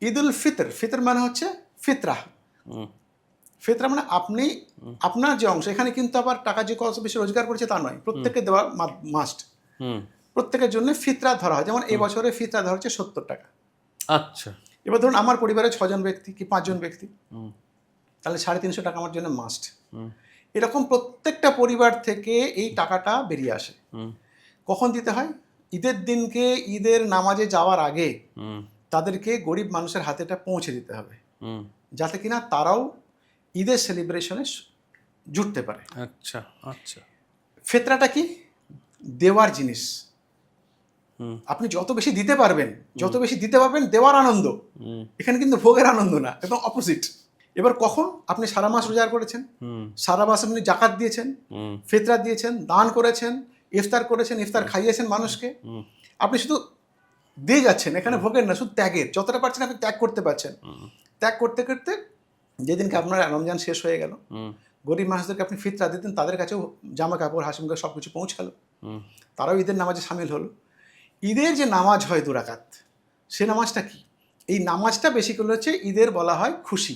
ঈদুল ফিতর, ফিতর মানে হচ্ছে ফিতরা। ফিতরা মানে আপনি আপনার যে অংশ, এখানে কিন্তু আবার টাকা যে কত বেশি রোজগার করেছে তা নয়, প্রত্যেককে দেওয়া মাস্ট। প্রত্যেকের জন্য ফিতরা ধরা হয়। যেমন এই বছরে ফিতরা ধরা হচ্ছে 70 টাকা। আচ্ছা। এবার ধরুন আমার পরিবারে 6 জন ব্যক্তি কি 5 জন ব্যক্তি, তাহলে 350 টাকা আমার জন্য মাস্ট। এরকম প্রত্যেকটা পরিবার থেকে এই টাকাটা বেরিয়ে আসে। কখন দিতে হয়? ঈদের দিনকে, ঈদের নামাজে যাওয়ার আগে তাদেরকে গরিব মানুষের হাতে এটা পৌঁছে দিতে হবে, যাতে কিনা তারাও ঈদের সেলিব্রেশনে জুটতে পারে। আচ্ছা আচ্ছা। ফিতরাটা কি? দেওয়ার জিনিস। আপনি যত বেশি দিতে পারবেন, দেওয়ার আনন্দ। এখানে কিন্তু ভোগের আনন্দ না, এবং অপোজিট। এবার কখন? আপনি সারা মাস রোজগার করেছেন, সারা মাস আপনি জাকাত দিয়েছেন, ফিতরা দিয়েছেন, দান করেছেন, ইফতার করেছেন, ইফতার খাইয়েছেন মানুষকে, আপনি শুধু দিয়ে যাচ্ছেন। এখানে ভোগের না, শুধু ত্যাগের। যতটা পারছেন আপনি ত্যাগ করতে পারছেন। ত্যাগ করতে করতে যেদিনকে আপনার রমজান শেষ হয়ে গেল, গরিব মানুষদেরকে আপনি ফিতরা দিতেন, তাদের কাছেও জামা কাপড়, হাসি মুখে সব কিছু পৌঁছালো, তারাও ঈদের নামাজে সামিল হলো। ঈদের যে নামাজ হয় 2 রাকাত, সে নামাজটা কি? এই নামাজটা বেশি করে হচ্ছে ঈদের বলা হয় খুশি।